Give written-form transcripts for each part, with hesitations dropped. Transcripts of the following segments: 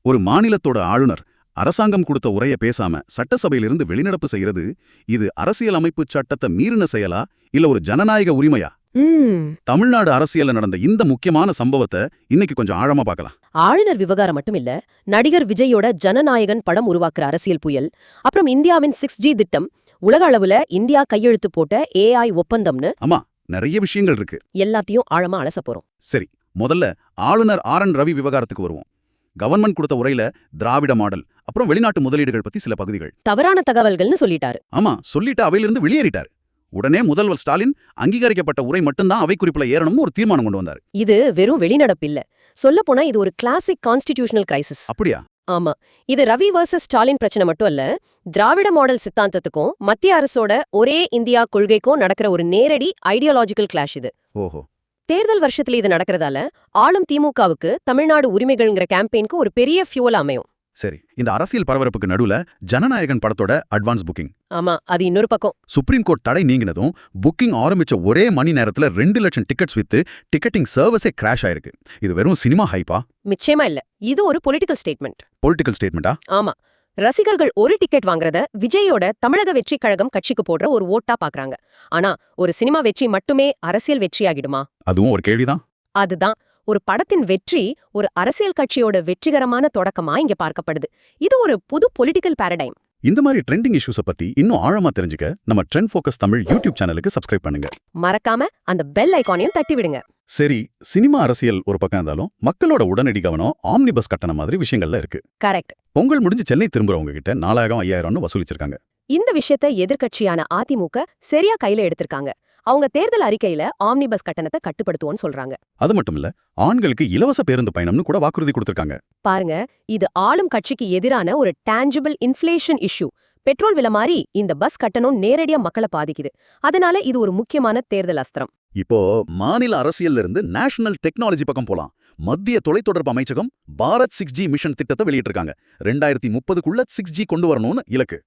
ஒரு மாநிலத்தோட ஆளுநர் அரசாங்கம் கொடுத்த உரைய பேசாம சட்டசபையிலிருந்து வெளிநடப்பு செய்யறது, இது அரசியல் அமைப்பு சட்டத்தை மீறின செயலா இல்ல ஒரு ஜனநாயக உரிமையா? தமிழ்நாடு அரசியல்ல நடந்த இந்த முக்கியமான சம்பவத்தை இன்னைக்கு கொஞ்சம் ஆழமா பார்க்கலாம். ஆளுநர் விவகாரம் மட்டும் இல்ல, நடிகர் விஜயோட ஜனநாயகன் படம் உருவாக்குற அரசியல் புயல், அப்புறம் இந்தியாவின் 6G திட்டம், உலக அளவுல இந்தியா கையெழுத்து போட்ட AI ஒப்பந்தம்னு ஆமா, நிறைய விஷயங்கள் இருக்கு. எல்லாத்தையும் ஆழமா அலச போறோம். சரி, முதல்ல ஆளுநர் RN ரவி விவகாரத்துக்கு வருவோம். கவர்மெண்ட் கொடுத்த உரையில திராவிட மாடல், அப்புறம் வெளிநாட்டு முதலீடுகள் பத்தி சில பகுதிகள் தவறான தகவல்கள்னு சொல்லிட்டாரு. ஆமா, சொல்லிட்டு அவையிலிருந்து வெளியேறிட்டார். உடனே முதல்வர் ஸ்டாலின் அங்கீகரிக்கப்பட்ட உரை மட்டும்தான் அவை குறிப்புல ஏறணும்னு ஒரு தீர்மானம் கொண்டு வந்தார். இது வெறும் வெளிநடப்பு இல்ல, சொல்லப்போனா இது ஒரு கிளாசிக் கான்ஸ்டிடியூஷனல் கிரைசிஸ். அப்படியா? ஆமா, இது ரவி வர்சஸ் ஸ்டாலின் பிரச்சனை மட்டும் அல்ல, திராவிட மாடல் சித்தாந்தத்துக்கும் மத்திய அரசோட ஒரே இந்தியா கொள்கைக்கும் நடக்கிற ஒரு நேரடி ஐடியாலஜிக்கல் கிளாஷ் இது. ஓஹோ. தேர்தல் வருஷத்துல இது நடக்கிறதால ஆளும் திமுகவுக்கு தமிழ்நாடு உரிமைகள்ங்கிற கேம்பெயினுக்கு ஒரு பெரிய ஃபியூல் அமையும். சரி, இந்த அரசியல் பரபரப்புக்கு நடுவுல ஜனநாயகன் படத்தோட அட்வான்ஸ் புக்கிங். ஆமா, அது இன்னொரு பக்கம். சுப்ரீம் கோர்ட் தடை நீங்கினதும் புக்கிங் ஆரம்பிச்ச ஒரே மணி நேரத்துல 2 லட்சம் டிக்கெட்ஸ் வித்து டிக்கெட்டிங் சர்வீஸே கிராஷ் ஆயிருக்கு. இது வெறும் சினிமா ஹைப்பா? நிச்சயமா இல்ல, இது ஒரு பொலிட்டிக்கல் ஸ்டேட்மெண்ட். பொலிட்டிக்கல் ஸ்டேட்மெண்டா? ஆமா, ரசிகர்கள் ஒரு டிக்கெட் வாங்குறத விஜயோட தமிழக வெற்றி கழகம் கட்சிக்கு போடுற ஒரு ஓட்டா பாக்குறாங்க. ஆனா ஒரு சினிமா வெற்றி மட்டுமே அரசியல் வெற்றியாகிடுமா? அதுவும் ஒரு கேள்விதான். அதுதான், ஒரு படத்தின் வெற்றி ஒரு அரசியல் கட்சியோட வெற்றிகரமான தொடக்கமா இங்க பார்க்கப்படுது. இது ஒரு புது பொலிட்டிக்கல் பாரடைம். இந்த மாதிரி ட்ரெண்டிங் இஷ்யூஸ பத்தி இன்னும் ஆழமா தெரிஞ்சுக்க நம்ம ட்ரெண்ட் ஃபோக்கஸ் தமிழ் யூடியூப் சேனலுக்கு சப்ஸ்கிரைப் பண்ணுங்க. மறக்காம அந்த பெல் ஐகானையும் தட்டி விடுங்க. சரி, சினிமா அரசியல் ஒரு பக்கம் இருந்தாலும் மக்களோட உடனடி கவனம் ஆம்னிபஸ் கட்டணம் மாதிரி விஷயங்கள்ல இருக்கு. கரெக்ட். பொங்கல் முடிஞ்சு சென்னை திரும்புறவங்க கிட்ட 4000 5000 வசூலிச்சிருக்காங்க. இந்த விஷயத்தை எதிர்க்கட்சியான அதிமுக சரியா கையில எடுத்திருக்காங்க. அவங்க தேர்தல் அறிக்கையில ஆம்னிபஸ் கட்டணத்தை கட்டுப்படுத்துவோன்னு சொல்றாங்க. அது மட்டும் இல்ல, ஆண்களுக்கு இலவச பேருந்து பயணம்னு கூட வாக்குறுதி கொடுத்திருக்காங்க. பாருங்க, இது ஆளும் கட்சிக்கு எதிரான ஒரு டான்ஜிபிள் இன்ஃப்ளேஷன் இஷ்யூ. பெட்ரோல் விலை மாதிரி இந்த பஸ் கட்டணம் நேரடியா மக்களை பாதிக்குது. அதனால இது ஒரு முக்கியமான தேர்தல் அஸ்திரம். இப்போ மாநில அரசியல்ல இருந்து நேஷனல் டெக்னாலஜி பக்கம் போலாம். மத்திய தொலைத்தொடர்பு அமைச்சகம் பாரத் 6G மிஷன் திட்டத்தை வெளியிட்டிருக்காங்க. 2030க்குள்ள 6G கொண்டு வரணும்னு இலக்கு.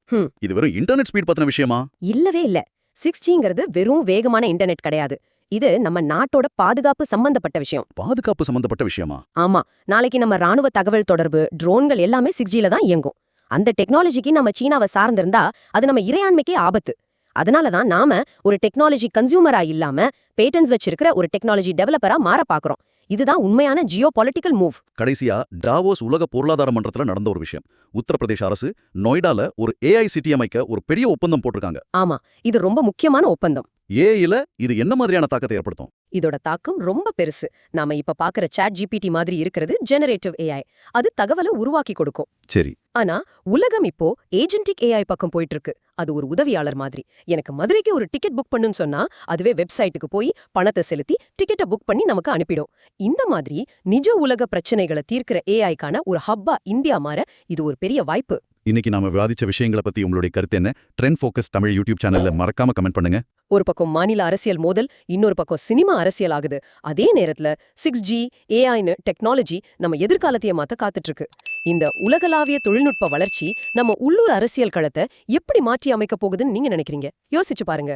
இது வெறும் இன்டர்நெட் ஸ்பீட் பத்தின விஷயமா? இல்லவே இல்ல. 6Gங்கிறது வெறும் வேகமான இன்டர்நெட் கிடையாது. இது நம்ம நாட்டோட பாதுகாப்பு சம்பந்தப்பட்ட விஷயம். பாதுகாப்பு சம்பந்தப்பட்ட விஷயமா? ஆமா, நாளைக்கு நம்ம ராணுவ தகவல் தொடர்பு, ட்ரோன்கள் எல்லாமே 6Gல தான் இயங்கும். அந்த டெக்னாலஜிக்கு நம்ம சீனாவை சார்ந்திருந்தா அது நம்ம இறையாண்மைக்கே ஆபத்து. அதனாலதான் நாம ஒரு டெக்னாலஜி கன்சியூமரா இல்லாம பேட்டன்ஸ் வச்சிருக்கிற ஒரு டெக்னாலஜி டெவலப்பரா மாற பாக்குறோம். இதுதான் உண்மையான ஜியோ பொலிட்டிக்கல் மூவ். கடைசியா டாவோஸ் உலக பொருளாதார மன்றத்துல நடந்த ஒரு விஷயம். உத்தரப்பிரதேச அரசு நொய்டால ஒரு AI சிட்டி அமைக்க ஒரு பெரிய ஒப்பந்தம் போட்டிருக்காங்க. ஆமா, இது ரொம்ப முக்கியமான ஒப்பந்தம். ஏஐல இது என்ன மாதிரியான தாக்கத்தை ஏற்படுத்தும்? இதோட தாக்கம் ரொம்ப பெருசு. நாம இப்ப பாக்குற ChatGPT மாதிரி இருக்கிறது ஜெனரேட்டிவ் AI. அது தகவலை உருவாக்கி கொடுக்கும். சரி. ஆனா உலகம் இப்போ ஏஜென்டிக் AI பக்கம் போயிட்டு இருக்கு. அது ஒரு உதவியாளர் மாதிரி. எனக்கு மதுரைக்கு ஒரு டிக்கெட் புக் பண்ணுன்னு சொன்னா அதுவே வெப்சைட்டுக்கு போய் பணத்தை செலுத்தி டிக்கெட்டை புக் பண்ணி நமக்கு அனுப்பிடும். இந்த மாதிரி நிஜ உலக பிரச்சனைகளை தீர்க்கிற AIக்கான ஒரு ஹப்பா இந்தியா மாற இது ஒரு பெரிய வாய்ப்பு. இன்னைக்கு நாம விவாதிச்ச விஷயங்களை பத்தி உங்களுடைய கருத்து என்ன? ட்ரெண்ட் ஃபோக்கஸ் தமிழ் யூடியூப் சேனல்ல மறக்காம கமெண்ட் பண்ணுங்க. ஒரு பக்கம் மாநில அரசியல் மோதல், இன்னொரு பக்கம் சினிமா அரசியல் ஆகுது. அதே நேரத்துல 6G AIன்னு டெக்னாலஜி நம்ம எதிர்காலத்தையே மாத்த காத்துட்டு இருக்கு. இந்த உலகளாவிய தொழில்நுட்ப வளர்ச்சி நம்ம உள்ளூர் அரசியல் களத்தை எப்படி மாற்றி அமைக்க போகுதுன்னு நீங்க நினைக்கிறீங்க? யோசிச்சு பாருங்க.